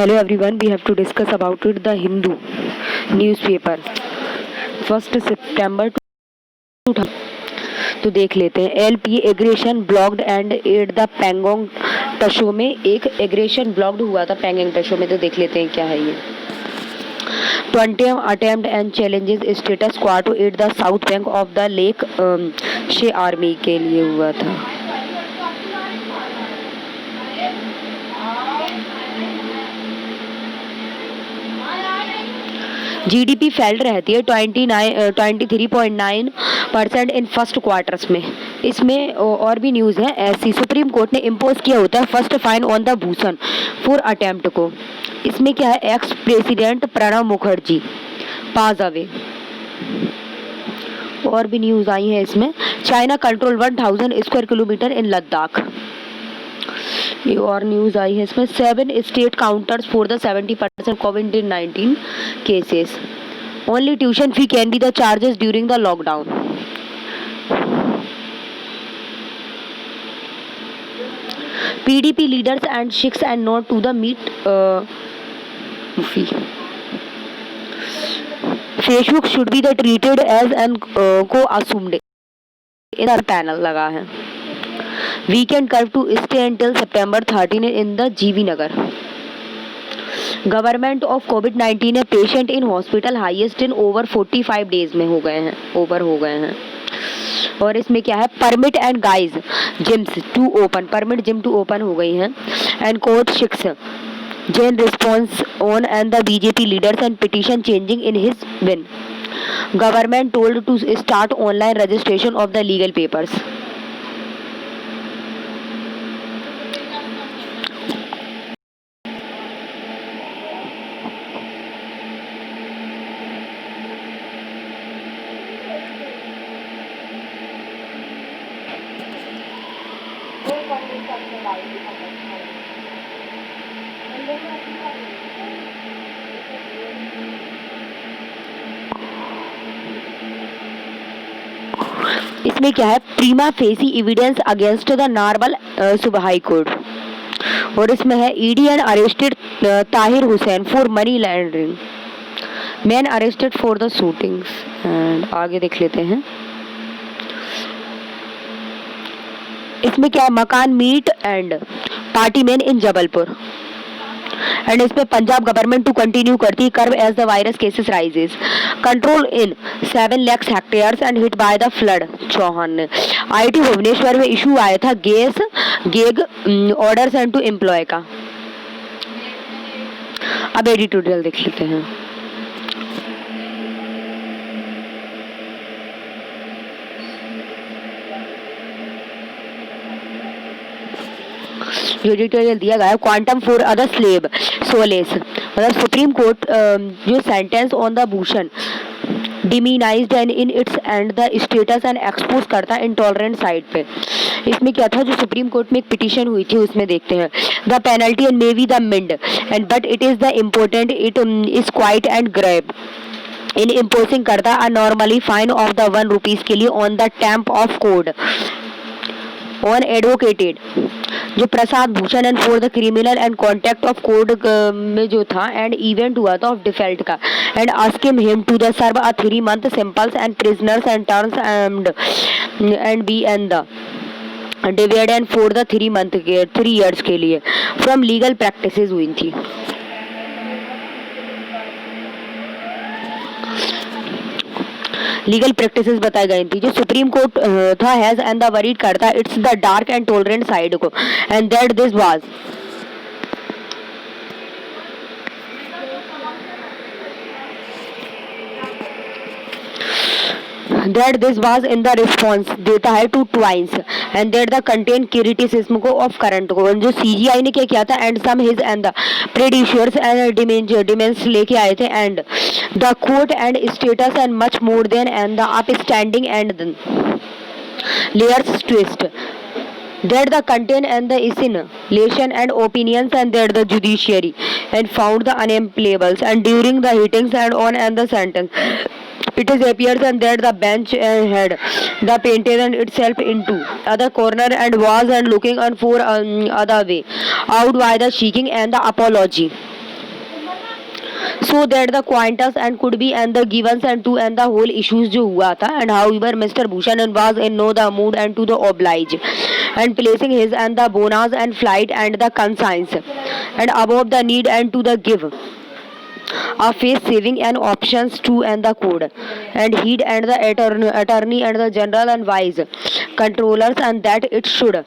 Hello everyone, we have to discuss about it the Hindu newspaper 1st September 2000। तो देख लेते हैं। LP aggression blocked and at the Pangong Tso में एक aggression blocked हुआ था पैंगोंग टशो में। तो देख लेते हैं क्या है ये। 20 attempt and challenges status quo to at the south bank of the lake शे आर्मी के लिए हुआ था। जीडीपी फेल रहती है 23.9% इन फर्स्ट क्वार्टर्स में। इसमें और भी न्यूज़ है ऐसी। सुप्रीम कोर्ट ने इम्पोज किया होता है first fine on the Bhushan for attempt को। इसमें क्या है, ex president Pranab Mukherjee pass away. और भी न्यूज़ आई है इसमें। चाइना कंट्रोल 1000 स्क्वायर किलोमीटर इन लद्दाख। ये और न्यूज़ आई है इसमें। 7 state counters for the 70% covid cases. Only tuition fee can be the charges during the lockdown. PDP leaders and Sikhs and not to the meet fee. Facebook should be the treated as an co-assumed in our panel लगा है। Weekend curve to stay until September 13 in the GV Nagar. Government of कोविड-19 है patient in hospital highest in over 45 days में हो गए हैं। और इसमें क्या है, permit and guys gyms to open, permit gym to open हो गई हैं। And court 6 Jain response on and the BJP leaders and petition changing in his win. Government told to start online registration of the legal papers. इसमें क्या है, prima facie evidence against the नार्बल सुबह high court. और इसमें है ED and arrested Tahir Hussain for money laundering, man arrested for the shootings. And आगे देख लेते हैं। इसमें क्या है, मकान meet and party man in Jabalpur. And इसमें पंजाब गवर्नमेंट टू कंटिन्यू करती है curve as the virus cases rises. Control in 7 lakh hectares and hit by the flood. Chauhan ने आईटी भुवनेश्वर में इशू आया था gas गेग orders and to employ का। अब एडिटोरियल देख लेते हैं। जो एडिटोरियल दिया गया है, quantum for other slab solace, मतलब सुप्रीम कोर्ट जो sentence on the Bhushan demonised and in its and the status and expose करता है इंटॉलरेंट साइड पे। इसमें क्या था, जो सुप्रीम कोर्ट में एक पिटीशन हुई थी उसमें देखते हैं। The penalty and may be the mind and but it is the important it is quite and grave in imposing करता है normally fine of the 1 rupees के लिए on the tamp of code on advocated जो Prasad Bhushan and for the criminal and contact of code में जो था and event हुआ था ऑफ डिफॉल्ट का। And asking him to the serve a 3 month simples and prisoners and terms and be and the dividend for the 3 years के लिए from legal practices हुई थी। लीगल प्रैक्टिसेस बताई गई थी। जो सुप्रीम कोर्ट था हैज एंड द वरीड करता its the dark and tolerant side को and that this was in the response देता है to twice and that the contain criticism को ऑफ करंट को। जो सीजीआई ने क्या किया था and some his and the predecessors and demands लेके आए थे and the court and status and much more than and the upstanding and layers twist that the content and the insinuation and opinions and that the judiciary and found the unemployables and during the hearings and on and the sentence it is appears and that the bench had the painted itself into other corner and was and looking on for other way out by the seeking and the apology so that the quantas and could be and the givens and to and the whole issues जो हुआ था. And however Mr. Bhushan was in no the mood and to the oblige and placing his and the bonus and flight and the conscience and above the need and to the give a face saving and options to and the code and heed and the attorney and the general and wise controllers and that it should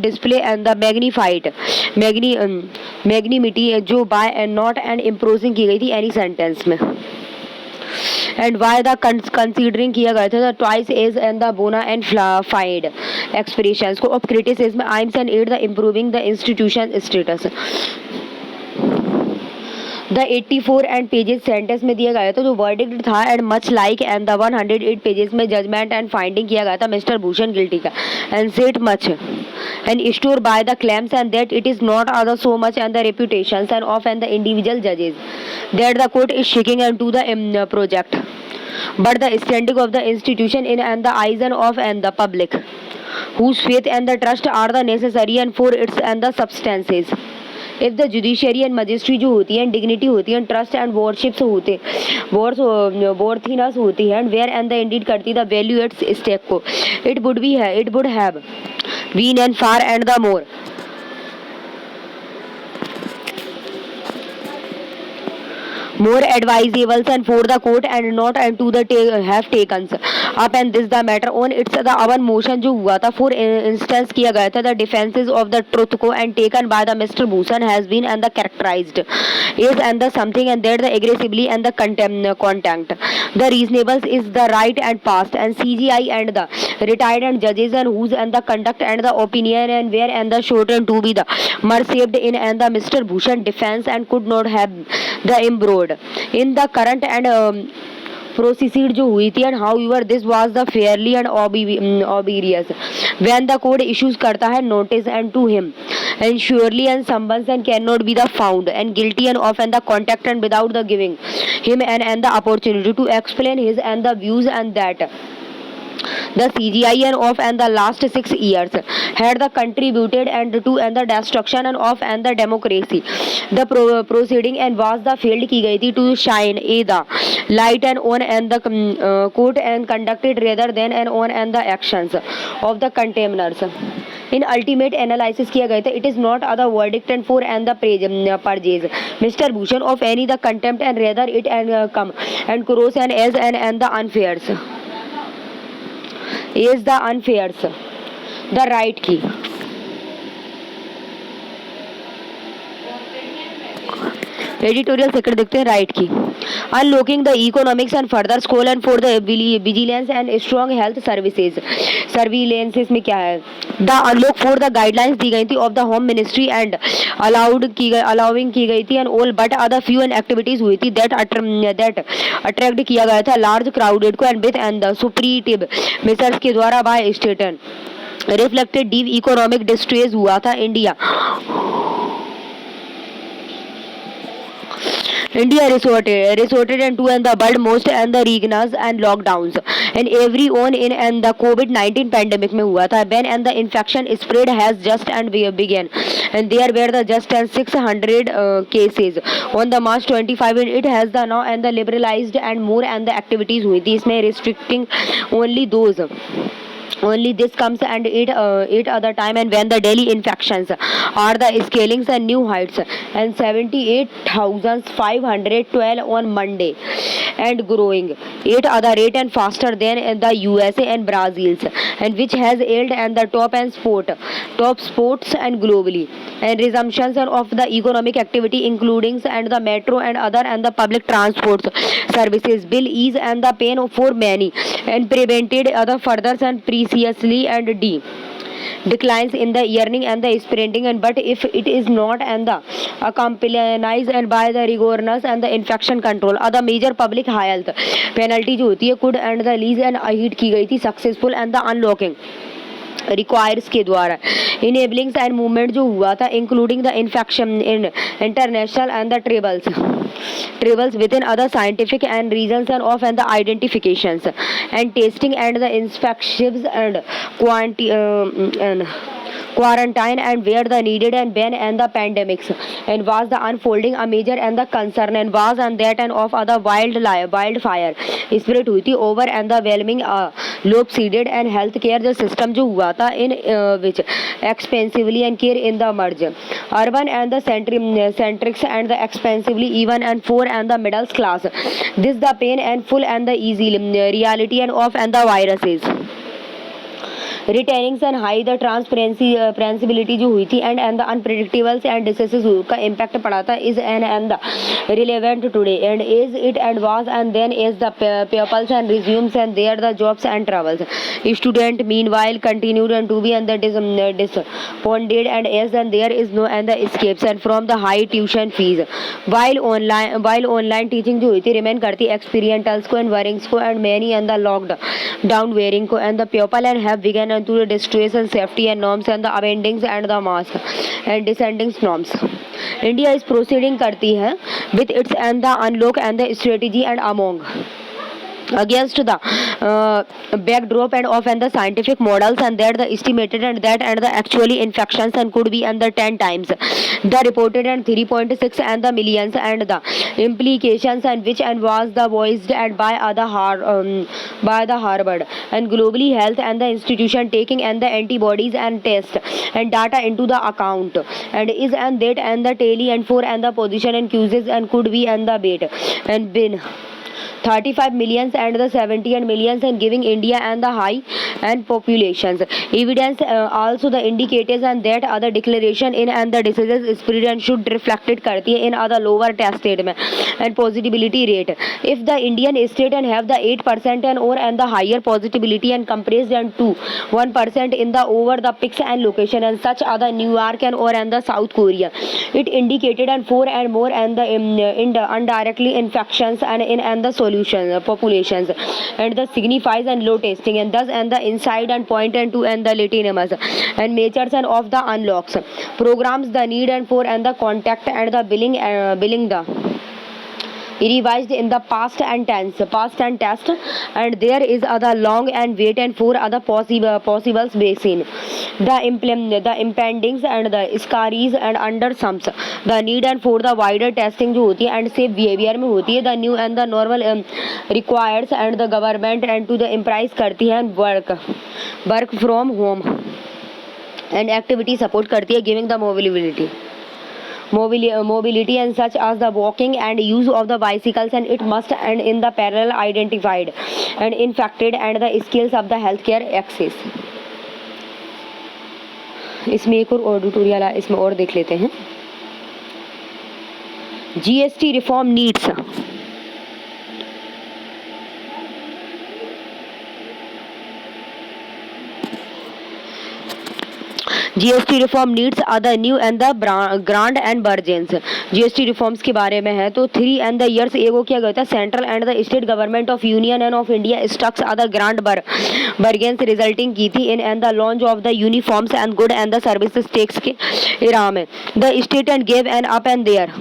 display and the magnified magnanimity जो by and not and imposing की गई थी any sentence में. And why the considering किया गया था the twice is and the bona and fide expressions को of criticism aims and aid the improving the institution status. The 84 and pages sentence में दिया गया था जो verdict था and much like and the 108 pages में judgment and finding किया गया था Mr. Bhushan guilty का and said much and stood by the claims and that it is not other so much and the reputations and of and the individual judges that the court is shaking into the project but the standing of the institution in and the eyes and of and the public whose faith and the trust are the necessary and for its and the substances. If the judiciary and magistracy जो होती है dignity होती है trust and worships होते worthiness होती है and where and the indeed करती the value its stake को it would have been and far and the more advisable and for the court and not and to the have taken up and this the matter on its the our motion जो हुआ था for instance किया गया था the defenses of the truth को and taken by the Mr. Bhushan has been and the characterized is and the something and that the aggressively and the contempt the reasonable is the right and past and CGI and the retired and judges and whose and the conduct and the opinion and where and the shortened to be the merced in and the Mr. Bhushan defense and could not have the embroidered in the current and proceed जो हुई थी and however this was the fairly and obvious when the court issues करता है notice and to him and surely and summons and cannot be the found and guilty and of and the contact and without the giving him and the opportunity to explain his and the views and that the CGI and of and the last 6 years had the contributed and to and the destruction and of and the democracy. The proceeding and was the failed की गई थी to shine the light and on and the court and conducted rather than and on and the actions of the contemners. In ultimate analysis किया गया था it is not other verdict and for and the purges Mr. Bhushan of any the contempt and rather it and come and cross and as and the unfairs is the unfairs the right key editorial second देखते हैं right की unlocking the economics and further school and for the vigilance and strong health services surveillances में क्या है the unlock for the guidelines दी गई थी of the home ministry and allowing की गई थी and all but other few and activities हुई थी that attract किया गया था large crowded को and with and the supportive measures के द्वारा by state and reflected deep economic distress हुआ था India resorted into and the world most and the regions and lockdowns and every one in and the COVID-19 pandemic में हुआ था when and the infection spread has just and began and there were the just and 600 cases on the March 25 and it has the now and the liberalized and more and the activities हुई थी इसमें restricting only this comes and eight other time and when the daily infections are the scaling and new heights and 78,512 on Monday and growing 8 other rate and faster than the USA and Brazil's and which has ailed and the top sports and globally and resumptions of the economic activity including and the metro and other and the public transport services bill ease and the pain for many and prevented other further and preciously and declines in the earning and the spending and but if it is not and the accompanied and by the rigorous and the infection control other major public health penalty जो होती है could and the lease and hit की गई थी successful and the unlocking requires के द्वारा enabling and movement जो हुआ था including the infection in international and the travels within other scientific and reasons and of and the identifications and testing and the inspections and quarantine and where the needed and when and the pandemics and was the unfolding a major and the concern and was and that and of other wildfire spread हुई थी over and the whelming लोग seeded and healthcare जो system जो हुआ था in which expensively and care in the merge urban and the centrics and the expensively even and for and the middle class this the pain and full and the easy reality and of and the viruses retainings and high the transparencibility जो हुई थी and the unpredictables and diseases का impact पड़ा था is and the relevant today and is it and was and then is the peoples and resumes and their the jobs and travels student meanwhile continued and to be and the disappointed and as and there is no and the escapes and from the high tuition fees while online teaching जो हुई थी remain करती एक्सपीरियंटल्स को and worrings को and many and the locked down wearing को and the people and have begun to the distress and safety and norms and the amendings and the mask and descending norms. India is proceeding करती है with its and the unlock and the strategy and among against the backdrop and of and the scientific models and that the estimated and that and the actually infections and could be and the 10 times the reported and 3.6 and the millions and the implications and which and was the voiced and by the Harvard and globally health and the institution taking and the antibodies and test and data into the account and is and that and the tally and for and the position and cues and could be and the bait and been 35 millions and the 70 and millions and giving India and the high and populations evidence also the indicators and that other declaration in and the diseases spread and should reflected करती है in other lower test state में and positivity rate if the Indian state and have the 8% and or and the higher positivity and compressed and to 1% in the over the peaks and location and such other New York and or and the South Korea it indicated and 4 and more and the in the indirectly infections and in and the populations and the signifies and low testing and thus and the inside and point and to and the latinumus and matures and of the unlocks programs the need and for and the contact and the billing the revised in the past and test and there is other long and wait and for other possibles basin the impendings and the scaries and under sums the need and for the wider testing जो होती है and safe behavior में होती है the new and the normal requires and the government and to the emprise करती है work from home and activity support करती है giving the mobility and such as the walking and use of the bicycles and it must and in the parallel identified and infected and the skills of the healthcare access इसमें एक और editorial है इसमें और देख लेते हैं GST reform needs GST reform needs other new and the grand and bargains GST reforms के बारे में है तो 3 एंड द ईयर्स एगो किया गया था central and the state government of union and of India struck other grand bargains resulting की थी in and the launch of the uniforms and good and the services tax के era में the state and gave and up and their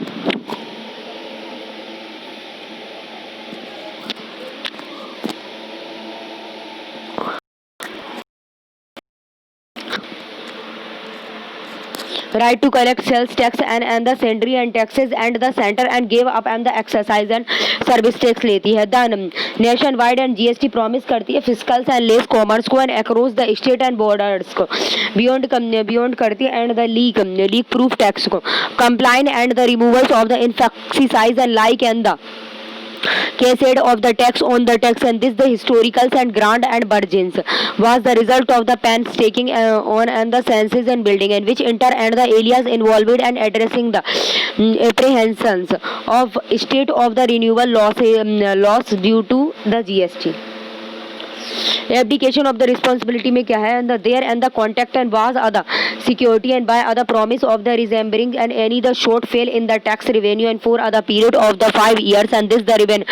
right to collect sales tax and the sundry and taxes and the center and gave up and the exercise and service tax लेती है the nation wide and GST promise करती है fiscals and less commerce को and across the state and borders को beyond करती है and the leak proof tax को complying and the removals of the insecticides and like and the cascade of the tax on the tax and this the historicals and grant and burgeons was the result of the painstaking on and the census and building and which enter and the areas involved and addressing the apprehensions of state of the renewal loss due to the GST abdication of the responsibility में क्या है and the there and the contact and was other security and by other promise of the resembling and any the shortfall in the tax revenue and for other period of the 5 years and this the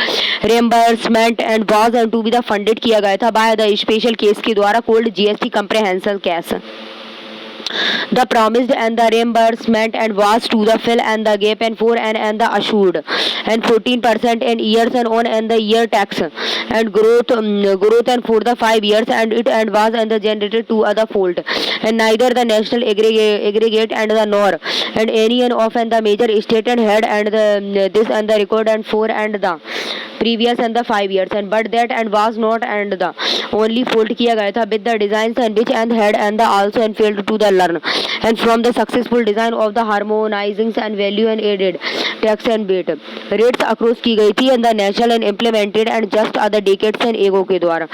reimbursement and was and to be the funded किया गया था by the special case के द्वारा called GST comprehensive case The promised and the reimbursement and was to the fill and the gap and for and the assured and 14% in years and on and the year tax and growth and for the 5 years and it and was and the generated to other fold and neither the national aggregate and the nor and any and of and the major state and head and the this and the record and for and the previous and the 5 years and but that and was not and the only fold किया गया था with the designs and which and had and the also and failed to the learn and from the successful design of the harmonizing and value and added tax and bait rates across की गई थी and the national and implemented and just other decades and ego के द्वारा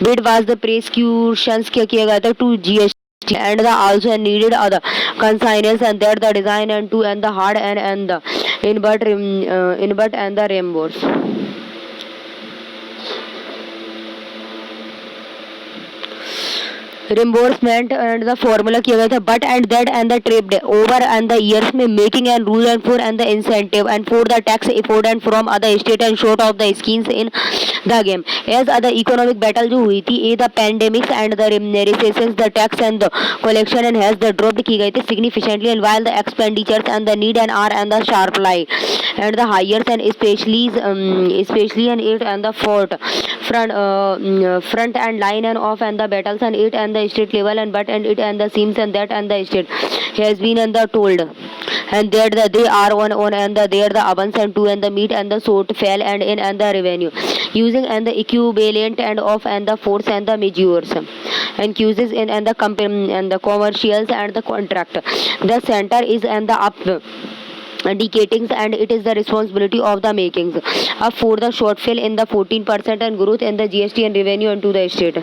bid was the prosecutions किया गया था to GST and the also and needed other consignments and that the design and to and the hard and the invert and the reimburse reimbursement and the formula किया गया था but and that and the tripped over and the years में making and rule and for and the incentive and for the tax afford and from other state and short of the schemes in the game as other economic battle जो हुई थी a the pandemics and the recessions the tax and the collection and has the dropped की गई थी significantly and while the expenditures and the need and are and the sharp lie and the highest and especially and it and the front and line and off and the battles and it and the state level and but and it and the seams and that and the state has been and the told and that the they are on and the there the ovens and two and the meat and the sort fell and in and the revenue using and the equivalent and of and the force and the measures and uses in and the and the commercials and the contract the center is and the up decatings and it is the responsibility of the makings up for the shortfall in the 14% and growth in the GST and revenue into the state.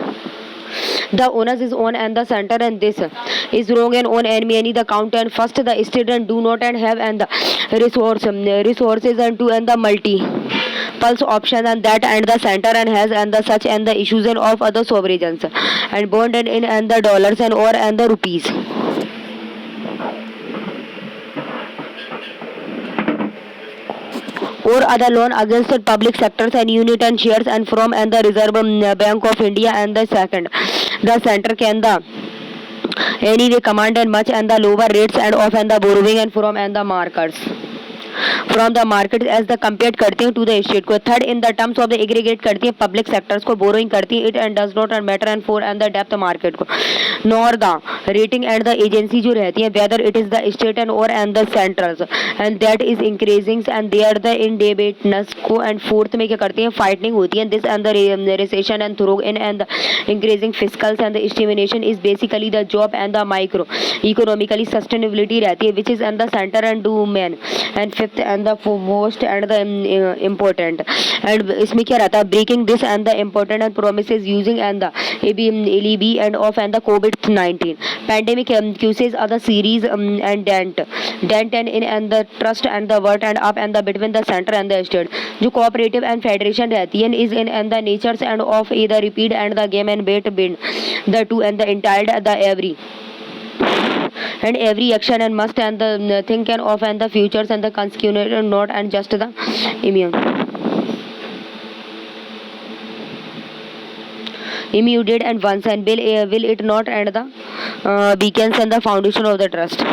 The onus is on and the center and this is wrong and on and many the count and first the state and do not and have and the resources and to and the multi pulse option and that and the center and has and the such and the issues and of other sovereigns and bond and in and the dollars and or and the rupees or other loan against the public sectors and unit and shares and from and the Reserve Bank of India and the second the center can the anyway command and much and the lower rates and of and the borrowing and from and the markets from the market as the compare करती हैं to the state को third in the terms of the aggregate करती है public sectors को borrowing करती है it and does not matter and for and the depth market को nor the rating and the agency जो रहती है whether it is the state and और and the centrals and that is increasing and their the इनडेबिटनेस को and fourth में क्या करती है फाइटिंग होती है this and the recession and through in and the increasing fiscals and the stimulation is basically the job and the micro economically sustainability रहती है which is and the centre and do man and fifth and the most and the important and इसमें क्या रहता है breaking this and the important and promises using and the LEB and of and the COVID-19 pandemic causes are the series and dent and in and the trust and the worth and up and the between the centre and the state जो cooperative and federation रहती है is in and the natures and of a the repeat and the game and bet bind the two and the entire the every and every action and must and the think and of and the futures and the consequent and not and just the immediate and once and will it not and the beacons and the foundation of the trust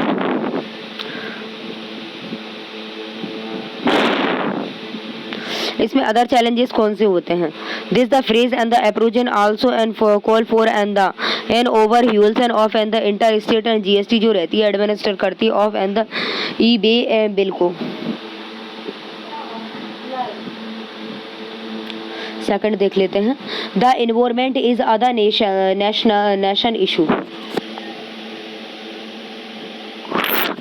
इसमें other challenges कौन से होते हैं this the phrase and the approach and also and call for and the an overhauls and of and the inter state and GST जो रहती है administer करती है of and the e way bill को second देख लेते हैं the environment is other nation issue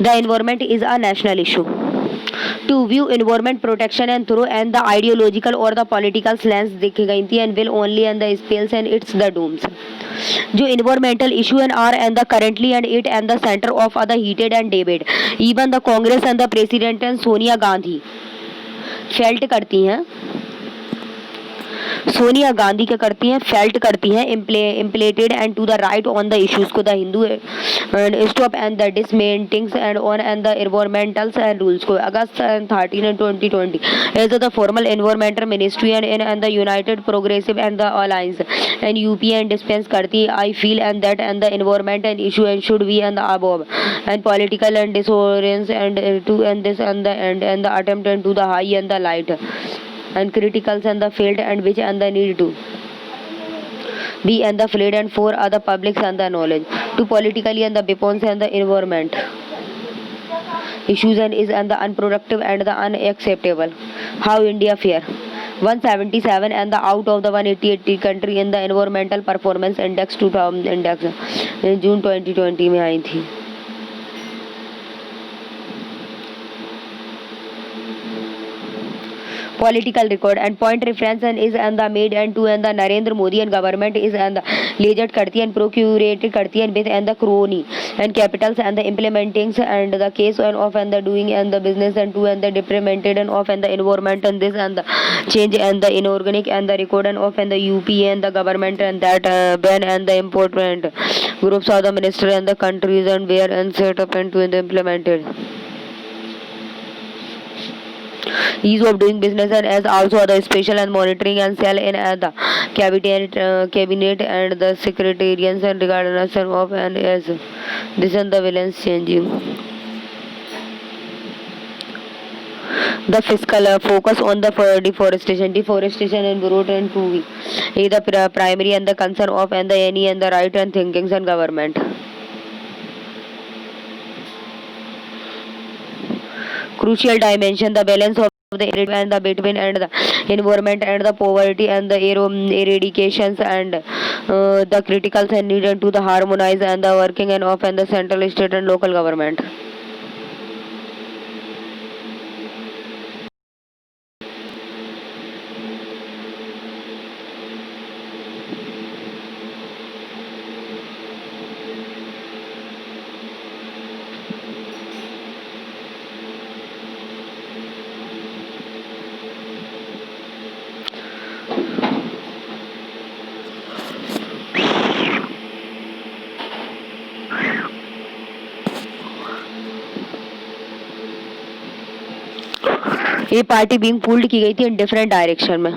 the environment is a national issue to view environment protection and through and the ideological or the political lens देखी गई थी and will only and the spells and its the dooms जो environmental issue and are and the currently and it and the center of other heated and debate even the Congress and the President and Sonia Gandhi felt करती हैं सोनिया गांधी क्या करती हैं, felt करती हैं impleaded and to the right on the issues को the Hindu and stop and the dismantlings and on and the environmentals and rules को August 13 and 2020 as the formal environmental ministry and the united progressive and the alliance and UP and dispense करती I feel and that and the environment and issue and should be and the above and political and disorderance and to and this and the attempt and to the high and the light and criticals and the field and which and the need to be and the fled and for other publics and the knowledge to politically and the weapons and the environment issues and is and the unproductive and the unacceptable. How India fare? 177 and the out of the 188 country in the environmental performance index 2000 index in June 2020 में आई थी. Political record and point reference and is and the made and to and the Narendra Modi and government is and the legit करती and procurated करती and with and the crony and capitals and the implementing and the case of and the doing and the business and to and the detrimented and of and the environment and this and the change and the inorganic and the record and of and the UP and the government and that ban and the important groups of the minister and the countries and where and set up and to and implemented. Ease of doing business and as also the special and monitoring and cell in the cabinet and the secretarians and regardless of and as this and the balance changing. The fiscal focus on the deforestation and growth and to be the primary and the concern of and the any and the right and thinkings and government. Crucial dimension the balance of the and the between and the environment and the poverty and the eradications and the criticals and needed to the harmonize and the working and of and the central state and local government. ये party being pulled की गई थी in different direction में.